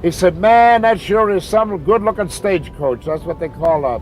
He said, man, that sure is some good-looking stagecoach. That's what they call a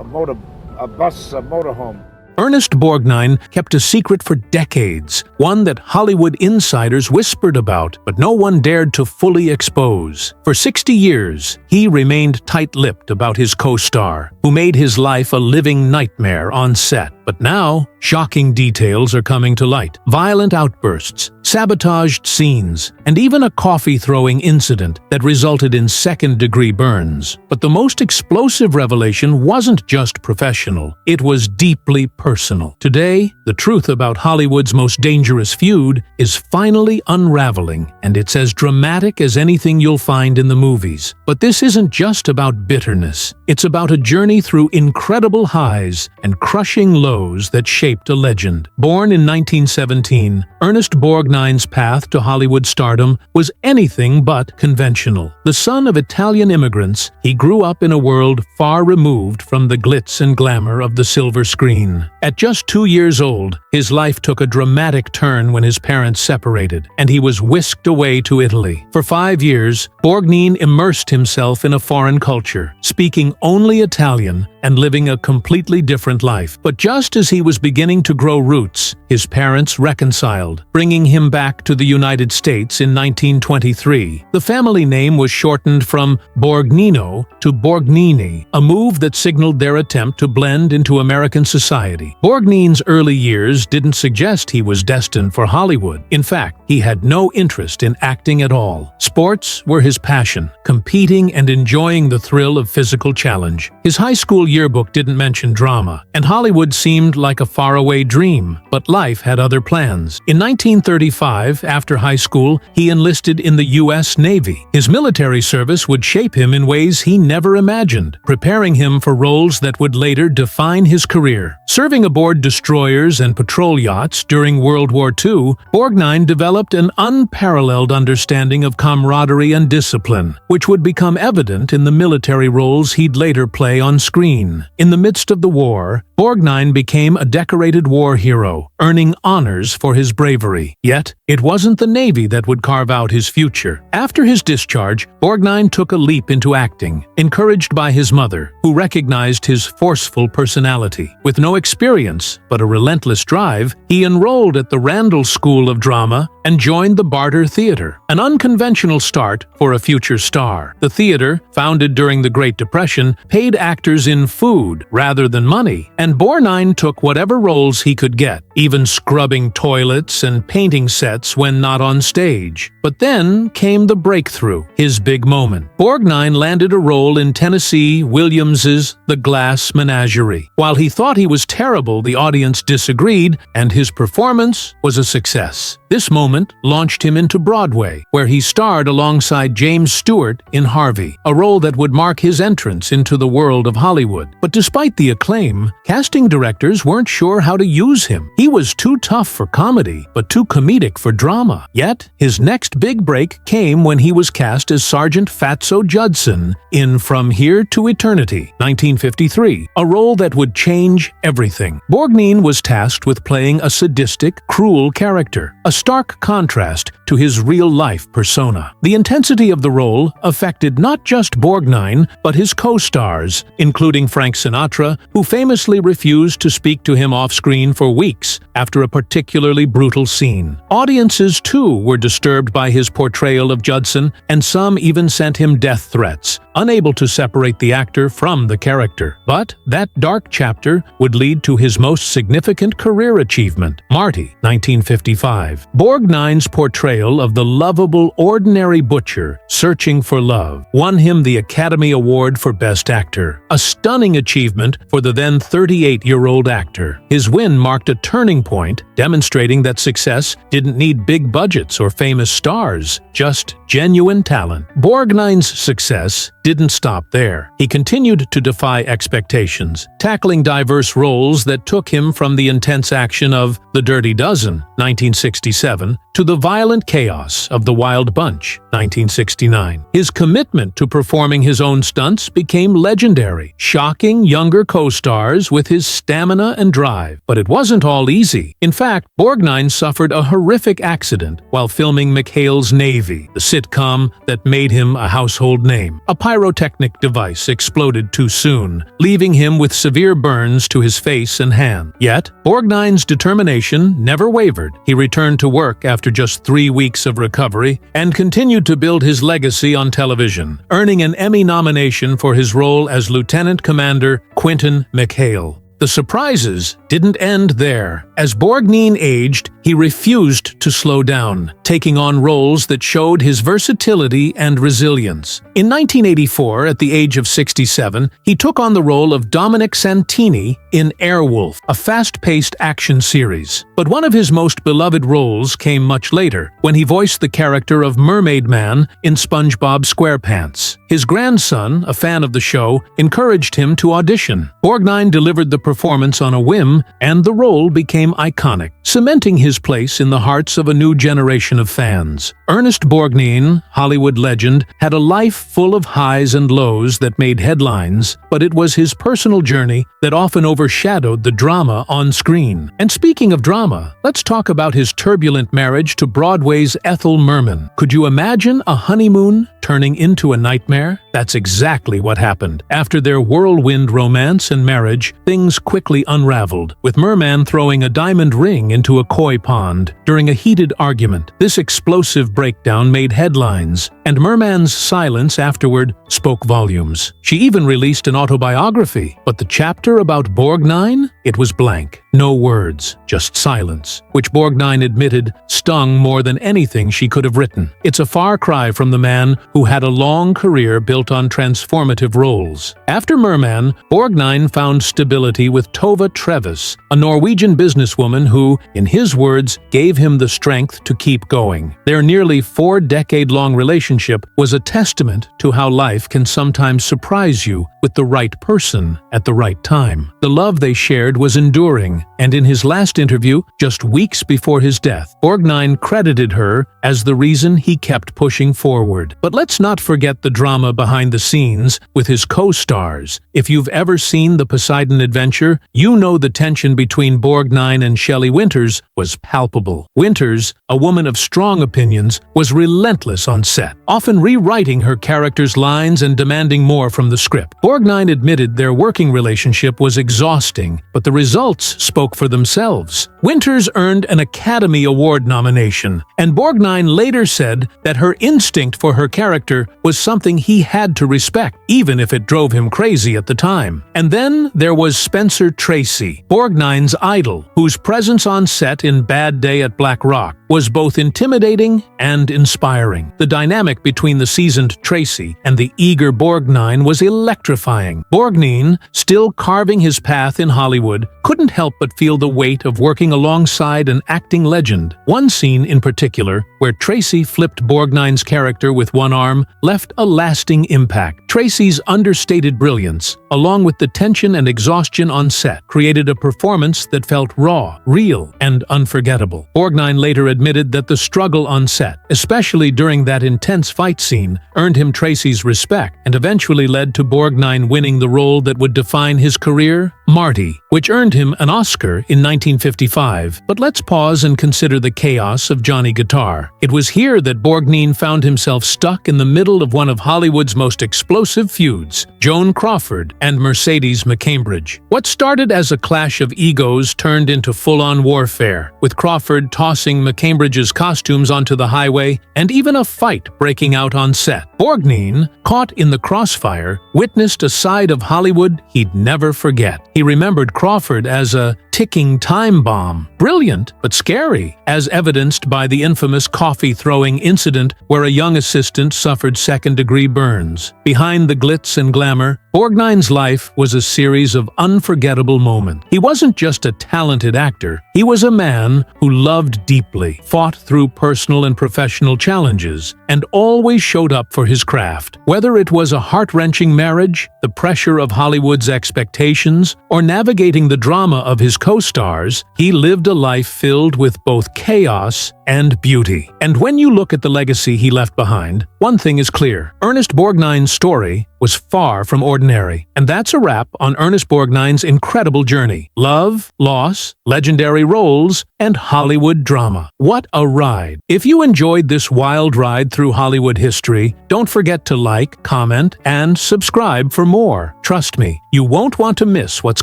motorhome. Ernest Borgnine kept a secret for decades, one that Hollywood insiders whispered about, but no one dared to fully expose. For 60 years, he remained tight-lipped about his co-star, who made his life a living nightmare on set. But now, shocking details are coming to light. Violent outbursts, sabotaged scenes, and even a coffee-throwing incident that resulted in second-degree burns. But the most explosive revelation wasn't just professional, it was deeply personal. Today, the truth about Hollywood's most dangerous feud is finally unraveling, and it's as dramatic as anything you'll find in the movies. But this isn't just about bitterness. It's about a journey through incredible highs and crushing lows that shaped a legend. Born in 1917, Ernest Borgnine's path to Hollywood stardom was anything but conventional. The son of Italian immigrants, he grew up in a world far removed from the glitz and glamour of the silver screen. At just 2 years old, his life took a dramatic turn when his parents separated, and he was whisked away to Italy. For 5 years, Borgnine immersed himself in a foreign culture, speaking only Italian and living a completely different life. But just as he was beginning to grow roots, his parents reconciled, bringing him back to the United States in 1923. The family name was shortened from Borgnino to Borgnine, a move that signaled their attempt to blend into American society. Borgnine's early years didn't suggest he was destined for Hollywood. In fact, he had no interest in acting at all. Sports were his passion, competing and enjoying the thrill of physical challenge. His high school yearbook didn't mention drama, and Hollywood seemed like a faraway dream, but life had other plans. In 1935, after high school, he enlisted in the U.S. Navy. His military service would shape him in ways he never imagined, preparing him for roles that would later define his career. Serving aboard destroyers and patrol yachts during World War II, Borgnine developed an unparalleled understanding of camaraderie and discipline, which would become evident in the military roles he'd later play on screen. In the midst of the war, Borgnine became a decorated war hero, earning honors for his bravery. Yet, it wasn't the Navy that would carve out his future. After his discharge, Borgnine took a leap into acting, encouraged by his mother, who recognized his forceful personality. With no experience, but a relentless drive, he enrolled at the Randall School of Drama and joined the Barter Theater, an unconventional start for a future star. The theater, founded during the Great Depression, paid actors in food rather than money, and Borgnine took whatever roles he could get, even scrubbing toilets and painting sets when not on stage. But then came the breakthrough, his big moment. Borgnine landed a role in Tennessee Williams's The Glass Menagerie. While he thought he was terrible, the audience disagreed, and his performance was a success. This moment launched him into Broadway, where he starred alongside James Stewart in Harvey, a role that would mark his entrance into the world of Hollywood. But despite the acclaim, casting directors weren't sure how to use him. He was too tough for comedy, but too comedic for drama. Yet, his next big break came when he was cast as Sergeant Fatso Judson in From Here to Eternity, 1953, a role that would change everything. Borgnine was tasked with playing a sadistic, cruel character, a stark contrast to his real-life persona. The intensity of the role affected not just Borgnine, but his co-stars, including Frank Sinatra, who famously refused to speak to him off-screen for weeks after a particularly brutal scene. Audiences, too, were disturbed by his portrayal of Judson, and some even sent him death threats, unable to separate the actor from the character. But that dark chapter would lead to his most significant career achievement, Marty, 1955. Borgnine's portrayal of the lovable, ordinary butcher searching for love won him the Academy Award for Best Actor, a stunning achievement for the then 38-year-old actor. His win marked a turning point, demonstrating that success didn't need big budgets or famous stars, just genuine talent. Borgnine's success didn't stop there. He continued to defy expectations, tackling diverse roles that took him from the intense action of The Dirty Dozen, 1967, to the violent chaos of The Wild Bunch, 1969. His commitment to performing his own stunts became legendary, shocking younger co-stars with his stamina and drive. But it wasn't all easy. In fact, Borgnine suffered a horrific accident while filming McHale's Navy, the sitcom that made him a household name. A pyrotechnic device exploded too soon, leaving him with severe burns to his face and hand. Yet, Borgnine's determination never wavered. He returned to work after just 3 weeks of recovery and continued to build his legacy on television, earning an Emmy nomination for his role as Lieutenant Commander Quentin McHale. The surprises didn't end there. As Borgnine aged, he refused to slow down, taking on roles that showed his versatility and resilience. In 1984, at the age of 67, he took on the role of Dominic Santini in Airwolf, a fast-paced action series. But one of his most beloved roles came much later, when he voiced the character of Mermaid Man in SpongeBob SquarePants. His grandson, a fan of the show, encouraged him to audition. Borgnine delivered the performance on a whim, and the role became iconic, cementing his place in the hearts of a new generation of fans. Ernest Borgnine, Hollywood legend, had a life full of highs and lows that made headlines, but it was his personal journey that often overshadowed the drama on screen. And speaking of drama, let's talk about his turbulent marriage to Broadway's Ethel Merman. Could you imagine a honeymoon turning into a nightmare? That's exactly what happened. After their whirlwind romance and marriage, things quickly unraveled, with Merman throwing a diamond ring into a koi pond during a heated argument. This explosive breakdown made headlines, and Merman's silence afterward spoke volumes. She even released an autobiography, but the chapter about Borgnine? It was blank. No words, just silence, which Borgnine admitted stung more than anything she could have written. It's a far cry from the man who had a long career built on transformative roles. After Merman, Borgnine found stability with Tove Trevis, a Norwegian businesswoman who, in his words, gave him the strength to keep going. Their nearly 4-decade-long relationship was a testament to how life can sometimes surprise you with the right person at the right time. The love they shared was enduring, and in his last interview, just weeks before his death, Borgnine credited her as the reason he kept pushing forward. But let's not forget the drama behind the scenes with his co-stars. If you've ever seen The Poseidon Adventure, you know the tension between Borgnine and Shelley Winters was palpable. Winters, a woman of strong opinions, was relentless on set, often rewriting her character's lines and demanding more from the script. Borgnine admitted their working relationship was exhausting, but the results spoke for themselves. Winters earned an Academy Award nomination, and Borgnine later said that her instinct for her character was something he had to respect, even if it drove him crazy at the time. And then there was Spencer Tracy, Borgnine's idol, whose presence on set in Bad Day at Black Rock was both intimidating and inspiring. The dynamic between the seasoned Tracy and the eager Borgnine was electrifying. Borgnine, still carving his path in Hollywood, couldn't help but feel the weight of working alongside an acting legend. One scene in particular, where Tracy flipped Borgnine's character with one arm, left a lasting impact. Tracy's understated brilliance, along with the tension and exhaustion on set, created a performance that felt raw, real, and unforgettable. Borgnine later admitted that the struggle on set, especially during that intense fight scene, earned him Tracy's respect and eventually led to Borgnine winning the role that would define his career, Marty, which earned him an Oscar in 1955. But let's pause and consider the chaos of Johnny Guitar. It was here that Borgnine found himself stuck in the middle of one of Hollywood's most explosive feuds, Joan Crawford and Mercedes McCambridge. What started as a clash of egos turned into full-on warfare, with Crawford tossing McCambridge's costumes onto the highway and even a fight breaking out on set. Borgnine, caught in the crossfire, witnessed a side of Hollywood he'd never forget. He remembered Crawford as a ticking time bomb, brilliant but scary, as evidenced by the infamous coffee-throwing incident where a young assistant suffered second-degree burns. Behind the glitz and glamour, Borgnine's life was a series of unforgettable moments. He wasn't just a talented actor, he was a man who loved deeply, fought through personal and professional challenges, and always showed up for his craft. Whether it was a heart-wrenching marriage, the pressure of Hollywood's expectations, or navigating the drama of his co-stars, he lived a life filled with both chaos and beauty. And when you look at the legacy he left behind, one thing is clear. Ernest Borgnine's story was far from ordinary. And that's a wrap on Ernest Borgnine's incredible journey. Love, loss, legendary roles, and Hollywood drama. What a ride. If you enjoyed this wild ride through Hollywood history, don't forget to like, comment, and subscribe for more. Trust me, you won't want to miss what's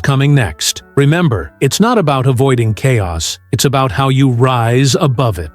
coming next. Remember, it's not about avoiding chaos. It's about how you rise above it.